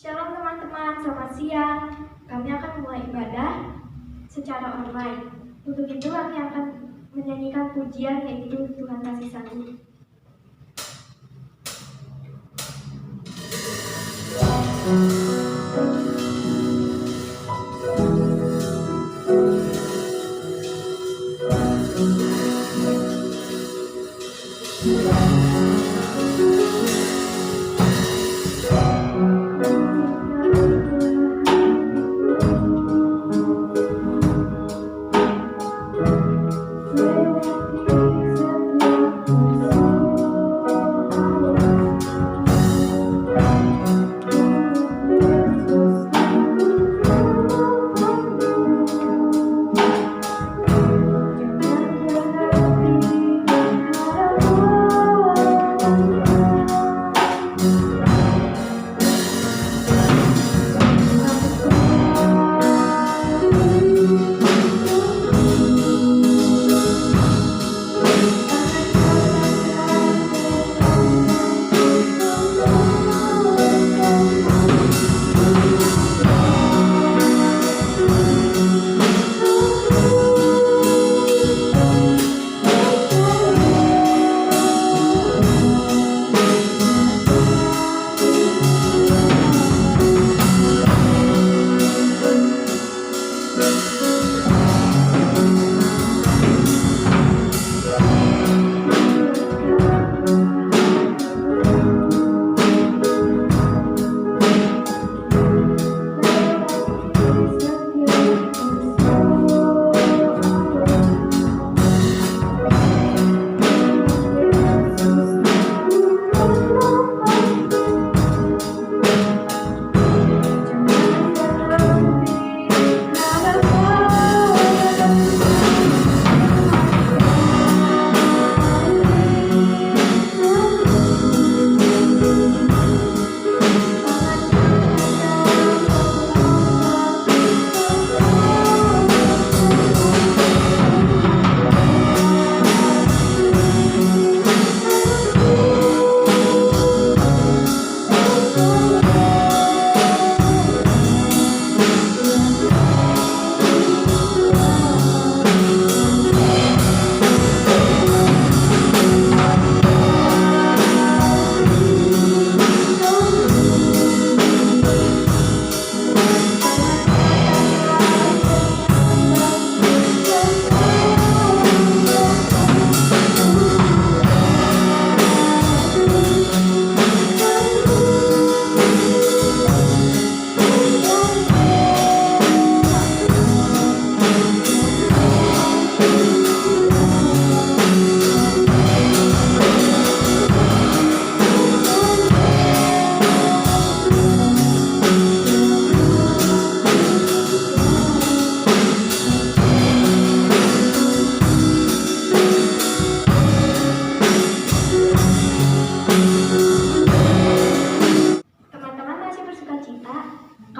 Shalom teman-teman, selamat siang. Kami akan mulai ibadah secara online. Untuk itu kami akan menyanyikan pujian yaitu Tuhan Kasih Sanggup.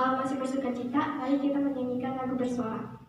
Kalau masih bersukacita, mari kita menyanyikan lagu bersorak.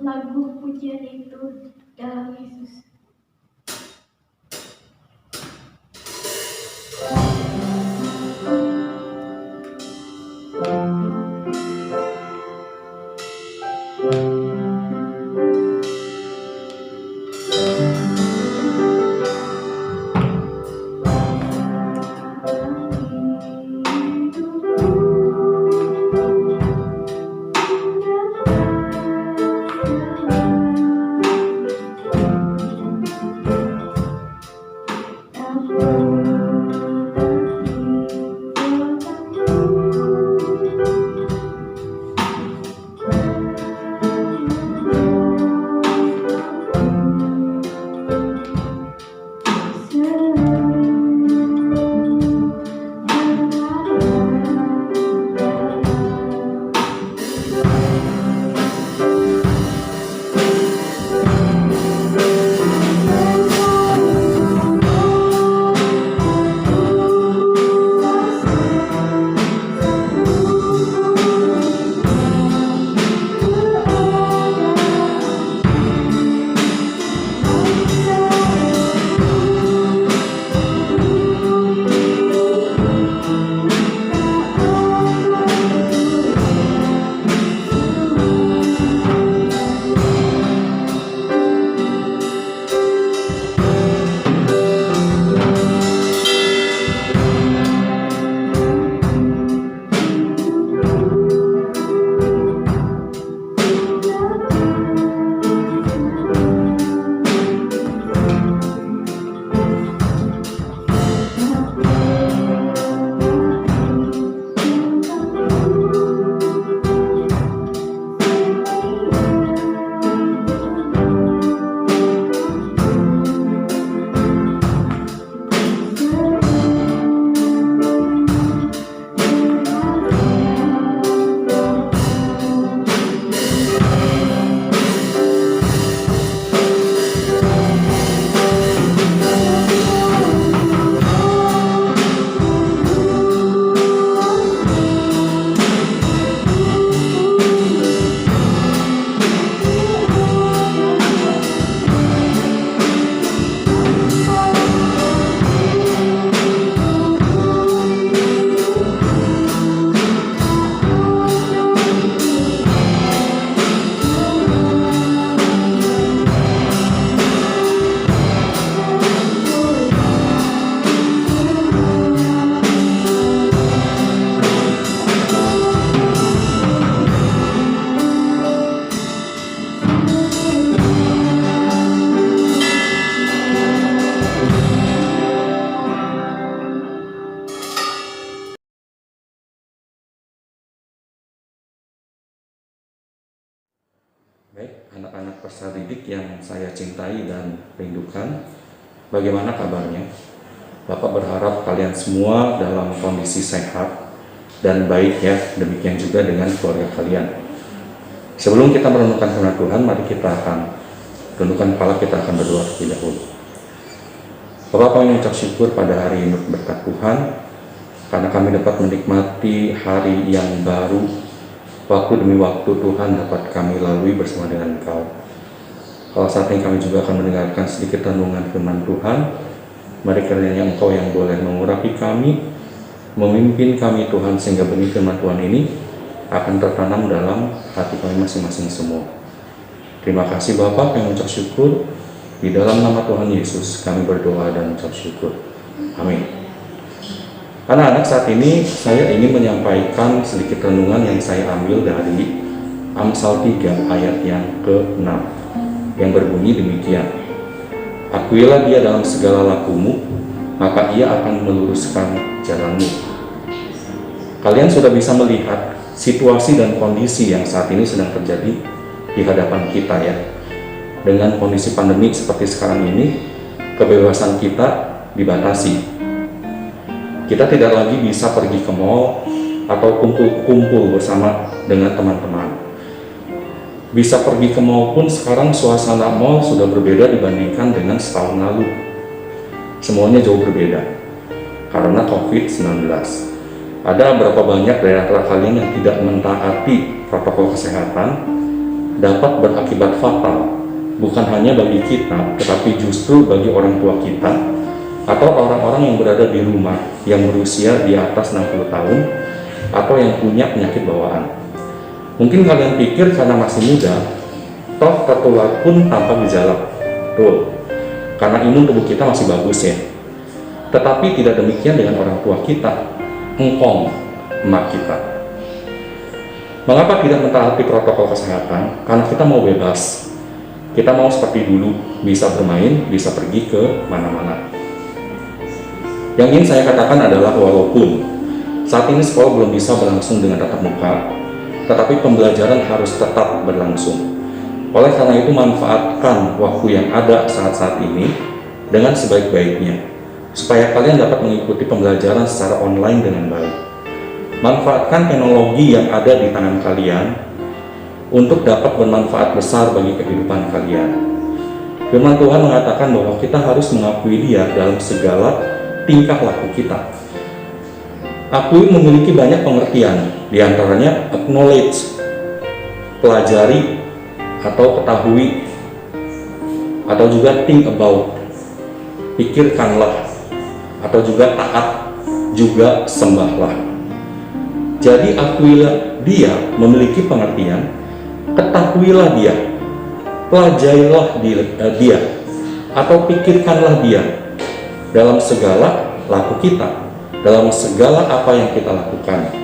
lagu pujian itu dalam Yesus. Baik, anak-anak peserta didik yang saya cintai dan rindukan, bagaimana kabarnya? Bapak berharap kalian semua dalam kondisi sehat dan baik ya, demikian juga dengan keluarga kalian. Sebelum kita merenungkan firman Tuhan, mari kita akan tundukkan kepala, kita akan berdoa terlebih dahulu. Bapak, kami mengucap syukur pada hari ini berkat Tuhan, karena kami dapat menikmati hari yang baru. Waktu demi waktu Tuhan dapat kami lalui bersama dengan Engkau. Kalau saat ini kami juga akan mendengarkan sedikit renungan firman Tuhan, mari kiranya Engkau yang boleh mengurapi kami, memimpin kami Tuhan, sehingga benih firman Tuhan ini akan tertanam dalam hati kami masing-masing semua. Terima kasih Bapa, kami mengucap syukur. Di dalam nama Tuhan Yesus kami berdoa dan mengucap syukur. Amin. Anak-anak, saat ini saya ingin menyampaikan sedikit renungan yang saya ambil dari Amsal 3 ayat yang ke-6 yang berbunyi demikian. Akuilah dia dalam segala lakumu, maka ia akan meluruskan jalanmu. Kalian sudah bisa melihat situasi dan kondisi yang saat ini sedang terjadi di hadapan kita ya. Dengan kondisi pandemi seperti sekarang ini, kebebasan kita dibatasi. Kita tidak lagi bisa pergi ke mall atau kumpul-kumpul bersama dengan teman-teman. Bisa pergi ke mall pun sekarang suasana mall sudah berbeda dibandingkan dengan setahun lalu. Semuanya jauh berbeda karena COVID-19. Ada berapa banyak dari antara kalian yang tidak mentaati protokol kesehatan dapat berakibat fatal, bukan hanya bagi kita, tetapi justru bagi orang tua kita atau orang-orang yang berada di rumah yang berusia di atas 60 tahun atau yang punya penyakit bawaan. Mungkin kalian pikir karena masih muda, toh tertular pun tanpa gejala. Betul, karena imun tubuh kita masih bagus ya. Tetapi tidak demikian dengan orang tua kita, engkong, emak kita. Mengapa tidak mentaati protokol kesehatan? Karena kita mau bebas. Kita mau seperti dulu, bisa bermain, bisa pergi ke mana-mana. Yang ingin saya katakan adalah walaupun saat ini sekolah belum bisa berlangsung dengan tatap muka, tetapi pembelajaran harus tetap berlangsung. Oleh karena itu, manfaatkan waktu yang ada saat-saat ini dengan sebaik-baiknya, supaya kalian dapat mengikuti pembelajaran secara online dengan baik. Manfaatkan teknologi yang ada di tangan kalian untuk dapat bermanfaat besar bagi kehidupan kalian. Firman Tuhan mengatakan bahwa kita harus mengakui Dia dalam segala tingkah laku kita. Akui memiliki banyak pengertian, diantaranya acknowledge, pelajari atau ketahui, atau juga think about, pikirkanlah, atau juga taat, juga sembahlah. Jadi akuilah Dia memiliki pengertian, ketahuilah Dia, pelajarilah Dia, atau pikirkanlah Dia dalam segala laku kita, dalam segala apa yang kita lakukan.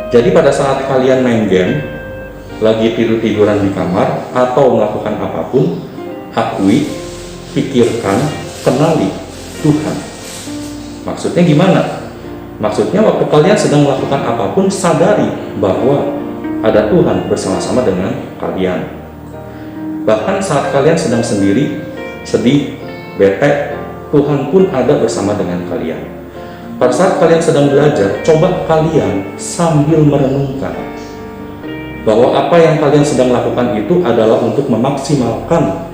Jadi pada saat kalian main game, lagi tidur-tiduran di kamar, atau melakukan apapun, akui, pikirkan, kenali Tuhan. Maksudnya gimana? Maksudnya waktu kalian sedang melakukan apapun, sadari bahwa ada Tuhan bersama-sama dengan kalian. Bahkan saat kalian sedang sendiri, sedih, bete, Tuhan pun ada bersama dengan kalian. Pada saat kalian sedang belajar, coba kalian sambil merenungkan bahwa apa yang kalian sedang lakukan itu adalah untuk memaksimalkan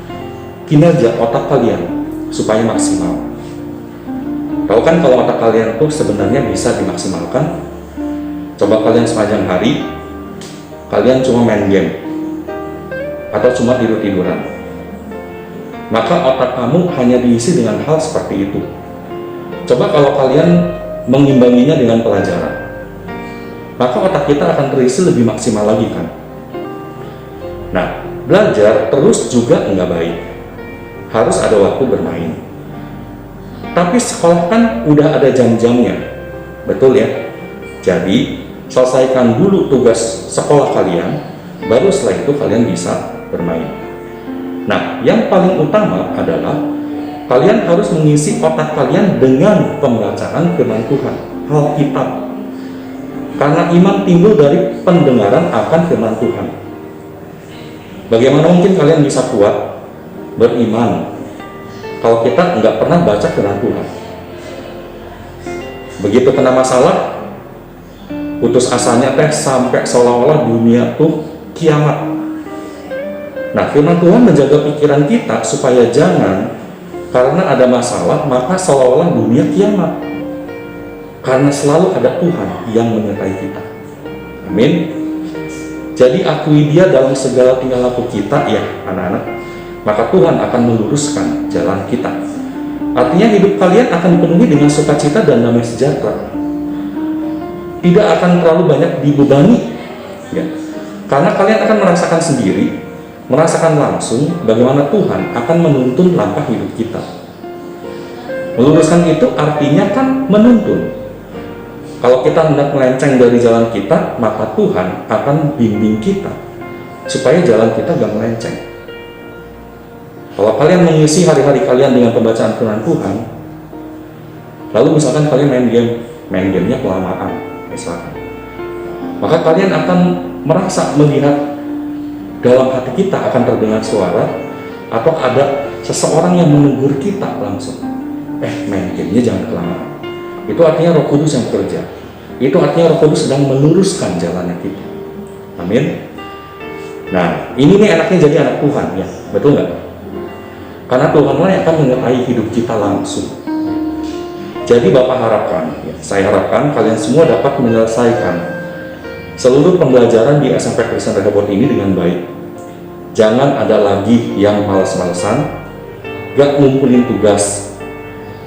kinerja otak kalian supaya maksimal. Tahu kan kalau otak kalian itu sebenarnya bisa dimaksimalkan? Coba kalian sepanjang hari, kalian cuma main game atau cuma tidur-tiduran, maka otak kamu hanya diisi dengan hal seperti itu. Coba kalau kalian mengimbanginya dengan pelajaran, maka otak kita akan terisi lebih maksimal lagi kan. Nah, belajar terus juga nggak baik, harus ada waktu bermain. Tapi sekolah kan udah ada jam-jamnya, betul ya? Jadi selesaikan dulu tugas sekolah kalian, baru setelah itu kalian bisa bermain. Nah, yang paling utama adalah kalian harus mengisi otak kalian dengan pembacaan firman Tuhan, Alkitab. Karena iman timbul dari pendengaran akan firman Tuhan. Bagaimana mungkin kalian bisa kuat beriman kalau kita nggak pernah baca firman Tuhan? Begitu kena masalah, putus asanya teh sampai seolah-olah dunia tuh kiamat. Nah, firman Tuhan menjaga pikiran kita supaya jangan karena ada masalah maka seolah-olah dunia kiamat, karena selalu ada Tuhan yang menyertai kita. Amin. Jadi akui Dia dalam segala tingkah laku kita ya anak-anak, maka Tuhan akan meluruskan jalan kita. Artinya hidup kalian akan dipenuhi dengan sukacita dan damai sejahtera, tidak akan terlalu banyak dibebani ya, karena kalian akan merasakan sendiri, merasakan langsung bagaimana Tuhan akan menuntun langkah hidup kita. Meluruskan itu artinya kan menuntun. Kalau kita hendak melenceng dari jalan kita, maka Tuhan akan bimbing kita supaya jalan kita gak melenceng. Kalau kalian mengisi hari-hari kalian dengan pembacaan firman Tuhan, lalu misalkan kalian main gamenya kelamaan misalkan, maka kalian akan merasa melihat dalam hati kita akan terdengar suara atau ada seseorang yang menegur kita langsung, main gamenya jangan kelamaan. Itu artinya Roh Kudus yang bekerja. Itu artinya Roh Kudus sedang meluruskan jalannya kita. Amin. Nah, ini nih enaknya jadi anak Tuhan ya, betul nggak? Karena Tuhanlah yang akan menyertai hidup kita langsung. Jadi Bapak harapkan, ya, saya harapkan kalian semua dapat menyelesaikan seluruh pembelajaran di SMP Kristen Rehoboth ini dengan baik. Jangan ada lagi yang malas-malesan, gak ngumpulin tugas.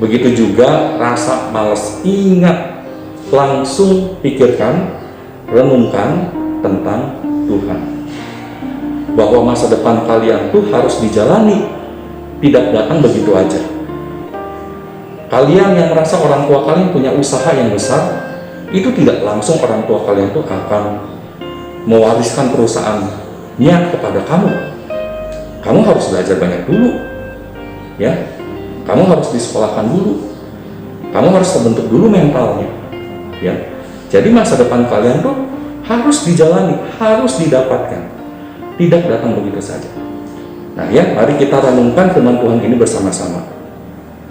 Begitu juga rasa malas, ingat, langsung pikirkan, renungkan tentang Tuhan. Bahwa masa depan kalian tuh harus dijalani, tidak datang begitu aja. Kalian yang merasa orang tua kalian punya usaha yang besar, itu tidak langsung orang tua kalian tuh akan mewariskan perusahaannya kepada kamu. Kamu harus belajar banyak dulu, ya. Kamu harus disekolahkan dulu. Kamu harus terbentuk dulu mentalnya, ya. Jadi masa depan kalian tuh harus dijalani, harus didapatkan. Tidak datang begitu saja. Nah, ya, mari kita renungkan firman Tuhan ini bersama-sama,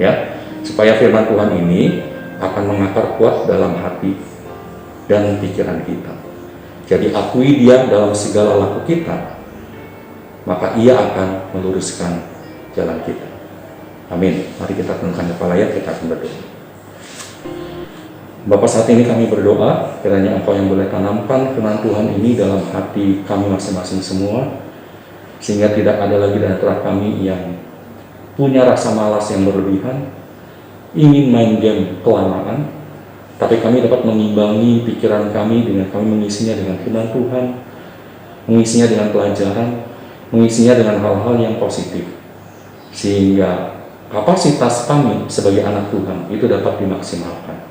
ya, supaya firman Tuhan ini akan mengakar kuat dalam hati dan pikiran kita. Jadi akui Dia dalam segala laku kita, maka Ia akan meluruskan jalan kita. Amin. Mari kita tundukkan kepala, ya, kita akan berdoa. Bapa, saat ini kami berdoa, kiranya Engkau yang boleh tanamkan firman Tuhan ini dalam hati kami masing-masing semua, sehingga tidak ada lagi di antara kami yang punya rasa malas yang berlebihan, ingin main game kelamaan, tapi kami dapat mengimbangi pikiran kami dengan kami mengisinya dengan firman Tuhan, mengisinya dengan pelajaran, mengisinya dengan hal-hal yang positif, sehingga kapasitas kami sebagai anak Tuhan itu dapat dimaksimalkan.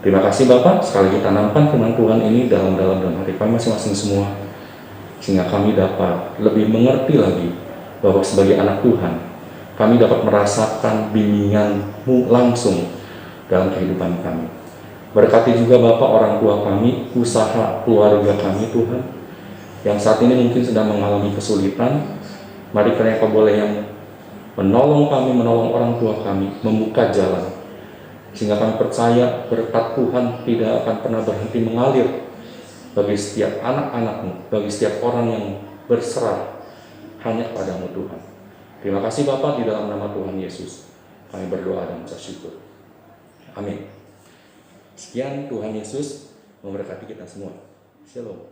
Terima kasih Bapak, sekali lagi tanamkan firman Tuhan ini dalam hati kami masing-masing semua, sehingga kami dapat lebih mengerti lagi bahwa sebagai anak Tuhan, kami dapat merasakan bimbingan-Mu langsung dalam kehidupan kami. Berkati juga Bapak orang tua kami, usaha keluarga kami Tuhan, yang saat ini mungkin sedang mengalami kesulitan. Mari kiranya Kau boleh yang menolong kami, menolong orang tua kami, membuka jalan, sehingga kami percaya berkat Tuhan tidak akan pernah berhenti mengalir bagi setiap anak-anak-Mu, bagi setiap orang yang berserah hanya kepada-Mu Tuhan. Terima kasih Bapa, di dalam nama Tuhan Yesus kami berdoa dan mengucap syukur. Amin. Sekian, Tuhan Yesus memberkati kita semua. Shalom.